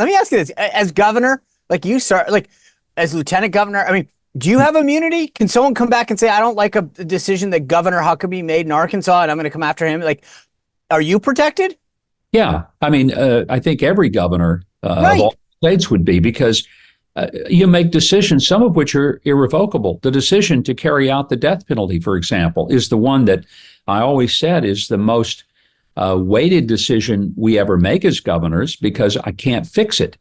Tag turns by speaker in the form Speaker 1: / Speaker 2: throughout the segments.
Speaker 1: let me ask you this: as governor, like you start, like as lieutenant governor, I mean, do you have immunity? Can someone come back and say, I don't like a decision that Governor Huckabee made in Arkansas, and I'm going to come after him? Like, are you protected?
Speaker 2: Yeah, I mean, I think every governor of
Speaker 1: Right.
Speaker 2: all states would be, because you make decisions, some of which are irrevocable. The decision to carry out the death penalty, for example, is the one that I always said is the most weighted decision we ever make as governors, because I can't fix it.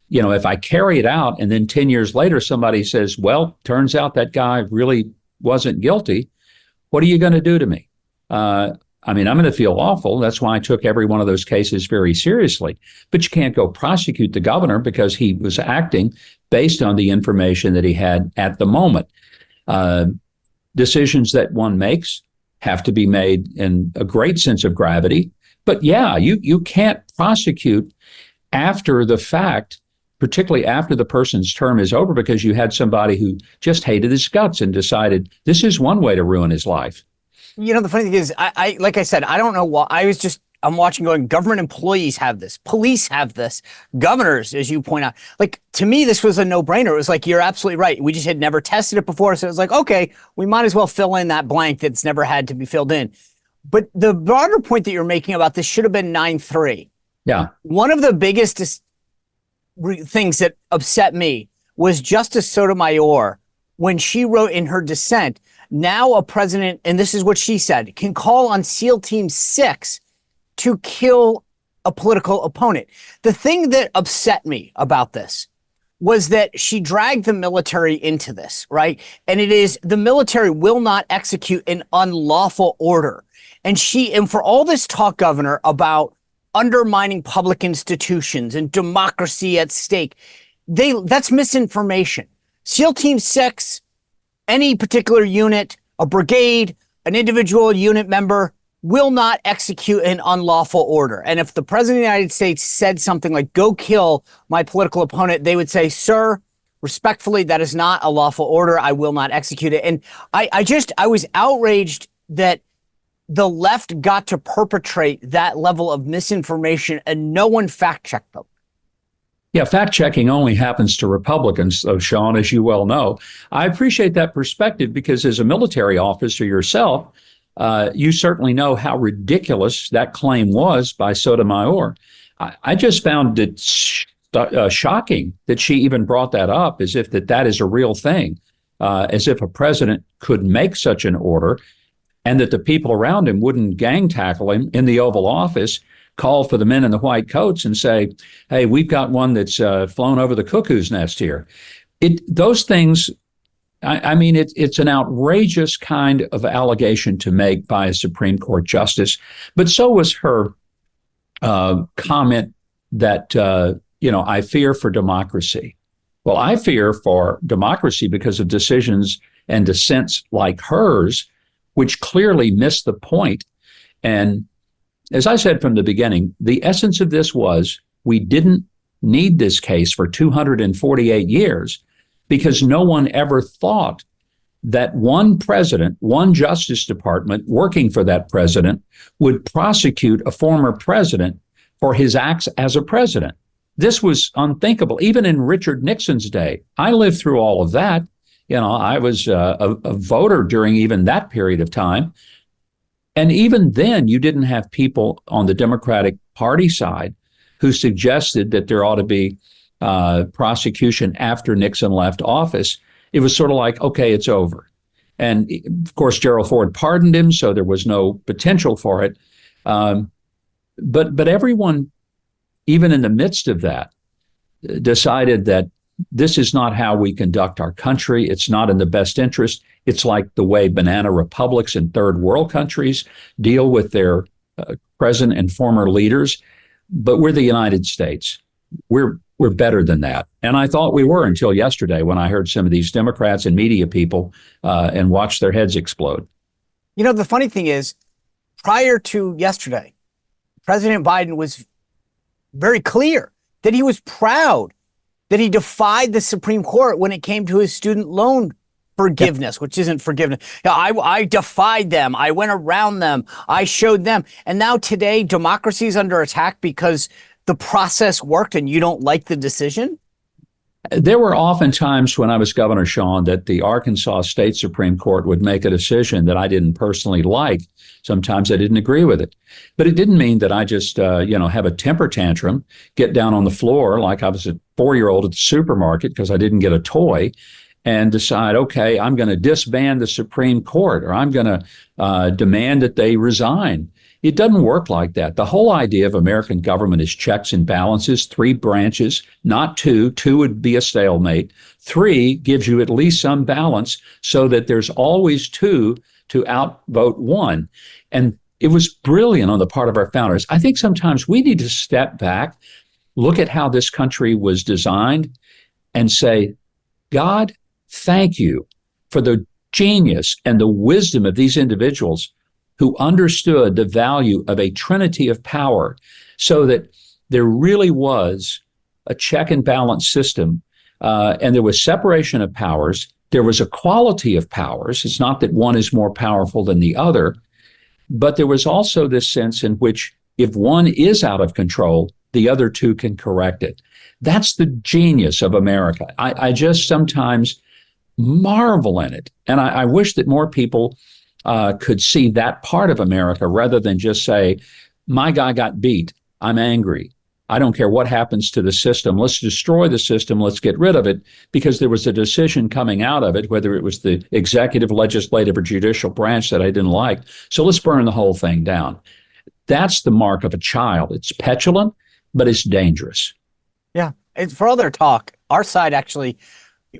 Speaker 2: You know, if I carry it out and then 10 years later somebody says, well, turns out that guy really wasn't guilty, what are you going to do to me? I mean, I'm going to feel awful. That's why I took every one of those cases very seriously. But you can't go prosecute the governor because he was acting based on the information that he had at the moment. Decisions that one makes have to be made in a great sense of gravity. But yeah, you can't prosecute after the fact, particularly after the person's term is over, because you had somebody who just hated his guts and decided this is one way to ruin his life.
Speaker 1: You know, the funny thing is, I like I said, I don't know why. I'm watching going, government employees have this, police have this, governors, as you point out. Like, to me, this was a no-brainer. It was like, you're absolutely right. We just had never tested it before. So it was like, okay, we might as well fill in that blank that's never had to be filled in. But the broader point that you're making about this should have been 9-3.
Speaker 2: Yeah.
Speaker 1: One of the biggest things that upset me was Justice Sotomayor, when she wrote in her dissent, now a president, and this is what she said, can call on SEAL Team 6 to kill a political opponent. The thing that upset me about this was that she dragged the military into this, right? And it is, the military will not execute an unlawful order. And for all this talk, Governor, about undermining public institutions and democracy at stake, that's misinformation. SEAL Team 6, any particular unit, a brigade, an individual unit member, will not execute an unlawful order. And if the president of the United States said something like, go kill my political opponent, they would say, sir, respectfully, that is not a lawful order. I will not execute it. And I was outraged that the left got to perpetrate that level of misinformation and no one fact-checked them.
Speaker 2: Yeah, fact-checking only happens to Republicans, though, Sean, as you well know. I appreciate that perspective because as a military officer yourself, you certainly know how ridiculous that claim was by Sotomayor. I just found it shocking that she even brought that up, as if that is a real thing, as if a president could make such an order and that the people around him wouldn't gang tackle him in the Oval Office, call for the men in the white coats and say, hey, we've got one that's flown over the cuckoo's nest here. Those things, I mean, it's an outrageous kind of allegation to make by a Supreme Court justice. But so was her comment that, I fear for democracy. Well, I fear for democracy because of decisions and dissents like hers, which clearly missed the point. And as I said from the beginning, the essence of this was we didn't need this case for 248 years because no one ever thought that one president, one Justice Department working for that president would prosecute a former president for his acts as a president. This was unthinkable, even in Richard Nixon's day. I lived through all of that. I was a voter during even that period of time. And even then, you didn't have people on the Democratic Party side who suggested that there ought to be prosecution after Nixon left office. It was sort of like, okay, it's over. And of course, Gerald Ford pardoned him, so there was no potential for it. But everyone, even in the midst of that, decided that this is not how we conduct our country. It's not in the best interest. It's like the way banana republics in third world countries deal with their present and former leaders. But we're the United States. We're better than that. And I thought we were until yesterday when I heard some of these Democrats and media people and watched their heads explode.
Speaker 1: The funny thing is, prior to yesterday, President Biden was very clear that he was proud that he defied the Supreme Court when it came to his student loan forgiveness, which isn't forgiveness. I defied them. I went around them. I showed them. And now today, democracy is under attack because the process worked and you don't like the decision?
Speaker 2: There were often times when I was governor, Sean, that the Arkansas State Supreme Court would make a decision that I didn't personally like. Sometimes I didn't agree with it. But it didn't mean that I just, have a temper tantrum, get down on the floor like I was a 4-year-old at the supermarket because I didn't get a toy, and decide, okay, I'm going to disband the Supreme Court, or I'm going to demand that they resign. It doesn't work like that. The whole idea of American government is checks and balances, 3 branches, not 2. 2 would be a stalemate. 3 gives you at least some balance so that there's always 2 to outvote 1. And it was brilliant on the part of our founders. I think sometimes we need to step back, look at how this country was designed, and say, God, thank you for the genius and the wisdom of these individuals who understood the value of a trinity of power, so that there really was a check and balance system, and there was separation of powers. There was equality of powers. It's not that one is more powerful than the other, but there was also this sense in which if one is out of control, the other 2 can correct it. That's the genius of America. I just sometimes marvel in it, and I wish that more people could see that part of America rather than just say, my guy got beat. I'm angry. I don't care what happens to the system. Let's destroy the system. Let's get rid of it, because there was a decision coming out of it, whether it was the executive, legislative, or judicial branch that I didn't like. So let's burn the whole thing down. That's the mark of a child. It's petulant, but it's dangerous.
Speaker 1: Yeah. And for all their talk, our side actually,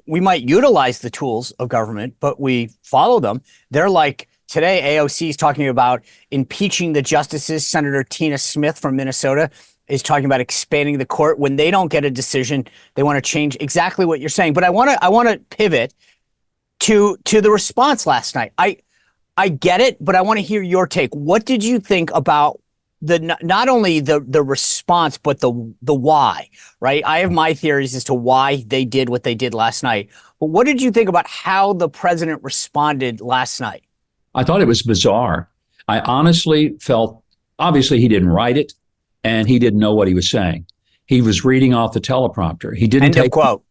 Speaker 1: we might utilize the tools of government, but we follow them. They're like, today, AOC is talking about impeaching the justices. Senator Tina Smith from Minnesota is talking about expanding the court. When they don't get a decision, they want to change exactly what you're saying. But I want to pivot to the response last night. I get it, but I want to hear your take. What did you think about not only the response, but the why, right? I have my theories as to why they did what they did last night. But what did you think about how the president responded last night?
Speaker 2: I thought it was bizarre. I honestly felt, obviously he didn't write it, and he didn't know what he was saying. He was reading off the teleprompter. He didn't
Speaker 3: End of quote.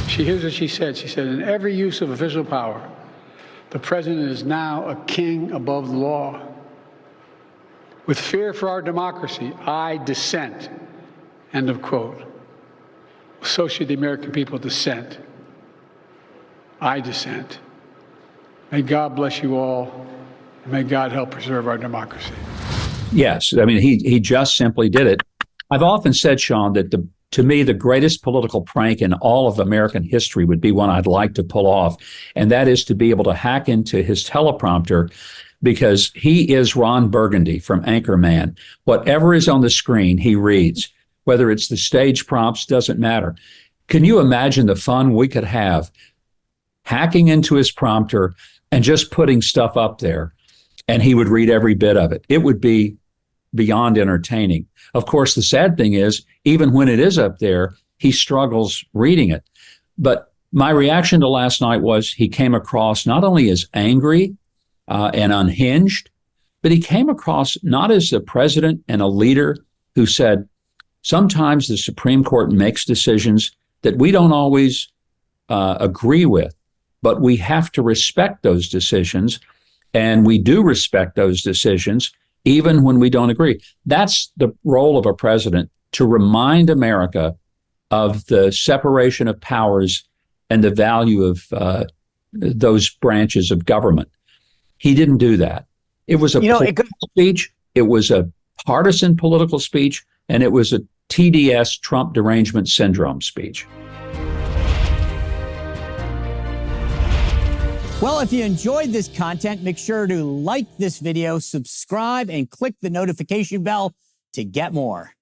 Speaker 3: Here's what she said. She said, in every use of official power, the president is now a king above the law. With fear for our democracy, I dissent. End of quote. So should the American people dissent. I dissent. May God bless you all, and may God help preserve our democracy.
Speaker 2: Yes, I mean, he just simply did it. I've often said, Sean, that to me, the greatest political prank in all of American history would be one I'd like to pull off, and that is to be able to hack into his teleprompter, because he is Ron Burgundy from Anchorman. Whatever is on the screen, he reads. Whether it's the stage prompts, doesn't matter. Can you imagine the fun we could have hacking into his prompter and just putting stuff up there, and he would read every bit of it? It would be beyond entertaining. Of course, the sad thing is, even when it is up there, he struggles reading it. But my reaction to last night was he came across not only as angry and unhinged, but he came across not as a president and a leader who said, sometimes the Supreme Court makes decisions that we don't always agree with, but we have to respect those decisions, and we do respect those decisions even when we don't agree. That's the role of a president, to remind America of the separation of powers and the value of those branches of government. He didn't do that. It was a political speech. It was a partisan political speech, and it was a TDS, Trump derangement syndrome speech.
Speaker 1: Well, if you enjoyed this content, make sure to like this video, subscribe, and click the notification bell to get more.